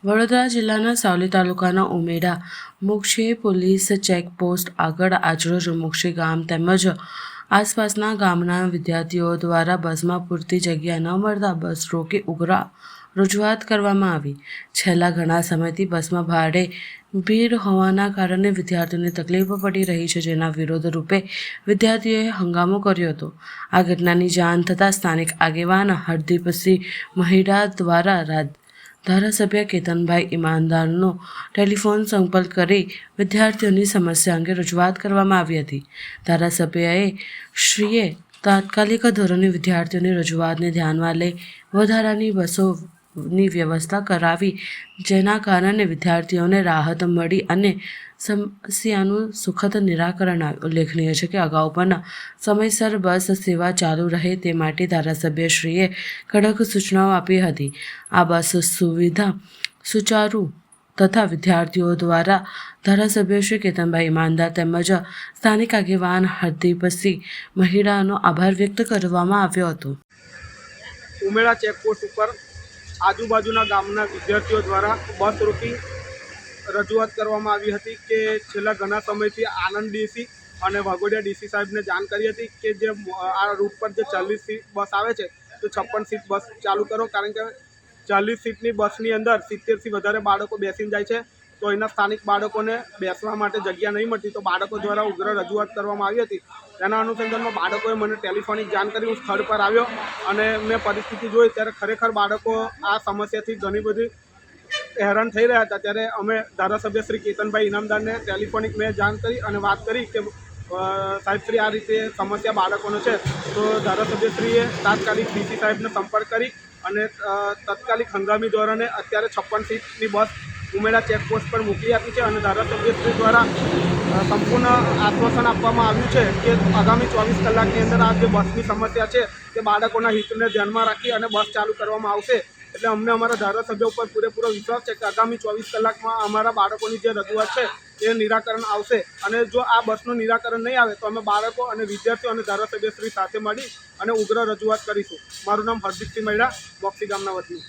વડોદરા જિલ્લાના સાવલી તાલુકાના ઉમેડા મુક્ષી police checkpost આગળ આજરોજ મુક્ષી ગામ તેમજ આસપાસના ગામના વિદ્યાર્થીઓ દ્વારા બસમાં પૂરતી જગ્યા ન મળતા બસ રોકી ઉગ્ર રજૂઆત કરવામાં આવી। છેલ્લા ઘણા સમયથી બસમાં ભારે ભીડ હોવાના કારણે વિદ્યાર્થીઓને તકલીફ પડી રહી છે, જેના વિરોધ રૂપે વિદ્યાર્થીઓએ હંગામો કર્યો હતો। આ ઘટનાની જાણ થતાં સ્થાનિક આગેવાન હરદીપસિંહ મહિડા દ્વારા ધારાસભ્ય કેતનભાઈ ઈનામદારનો ટેલિફોન સંપર્ક કરી વિદ્યાર્થીઓની સમસ્યા અંગે રજૂઆત કરવામાં આવી હતી। ધારાસભ્યશ્રીએ તાત્કાલિક ધોરણે વિદ્યાર્થીઓની રજૂઆતને ધ્યાનમાં લઈ વધારાની બસોની વ્યવસ્થા કરાવી, જેના કારણે વિદ્યાર્થીઓને રાહત મળી અને સમસ્યાનું સુખદ નિરાકરણ આવ્યું। ઉલ્લેખનીય છે કે અગાઉ પણ સમયસર બસ સેવા ચાલુ રહે તે માટે ધારાસભ્યશ્રીએ કડક સૂચનાઓ આપી હતી। આ બસ સુવિધા સુચારુ તથા વિદ્યાર્થીઓ દ્વારા ધારાસભ્ય શ્રી કેતનભાઈ ઈનામદાર તેમજ સ્થાનિક આગેવાન હરદીપસિંહ મહિડાનો આભાર વ્યક્ત કરવામાં આવ્યો હતો। ઉમેડા ચેકપોસ્ટ ઉપર આજુબાજુના ગામના વિદ્યાર્થીઓ દ્વારા બસ રોકી રજૂઆત કરવામાં આવી હતી કે છેલ્લા ઘણા સમયથી આનંદ ડીસી અને વાઘોડિયા ડીસી સાહેબને જાણ કરી હતી કે જે આ રૂટ પર જે 40 સીટ બસ આવે છે તો 56 સીટ બસ ચાલુ કરો, કારણ કે 40 સીટની બસની અંદર 70થી વધારે બાળકો બેસીને જાય છે, તો એના સ્થાનિક બાળકોને બેસવા માટે જગ્યા નહીં મળતી, તો બાળકો દ્વારા ઉગ્ર રજૂઆત કરવામાં આવી હતી। તેના અનુસંધાનમાં બાળકોએ મને ટેલિફોનિક જાણ કરી। હું સ્થળ પર આવ્યો અને મેં પરિસ્થિતિ જોઈ ત્યારે ખરેખર બાળકો આ સમસ્યાથી ઘણી બધી હેરાન થઈ રહ્યા હતા। ત્યારે અમે ધારાસભ્ય શ્રી કેતનભાઈ ઈનામદારને ટેલિફોનિક મેં જાણ કરી અને વાત કરી કે સાહેબશ્રી આ રીતે સમસ્યા બાળકોનો છે, તો ધારાસભ્યશ્રીએ તાત્કાલિક ડીસી સાહેબનો સંપર્ક કરી અને તાત્કાલિક હંગામી ધોરણે અત્યારે 56 સીટની બસ ઉમેડા ચેકપોસ્ટ પર મોકલી આપી છે અને ધારાસભ્યશ્રી દ્વારા સંપૂર્ણ આશ્વાસન આપવામાં આવ્યું છે કે આગામી 24 કલાકની અંદર આ જે બસની સમસ્યા છે તે બાળકોના હિતને ધ્યાનમાં રાખી અને બસ ચાલુ કરવામાં આવશે। એટલે અમને અમારા ધારાસભ્ય ઉપર પૂરેપૂરો વિશ્વાસ છે કે આગામી 24 કલાકમાં અમારા બાળકોની જે રજૂઆત છે એ નિરાકરણ આવશે અને જો આ બસનું નિરાકરણ નહીં આવે તો અમે બાળકો અને વિદ્યાર્થીઓ અને ધારાસભ્યશ્રી સાથે મળી અને ઉગ્ર રજૂઆત કરીશું। મારું નામ હરદીપસિંહ મહિડા, મોક્ષી ગામના વતની।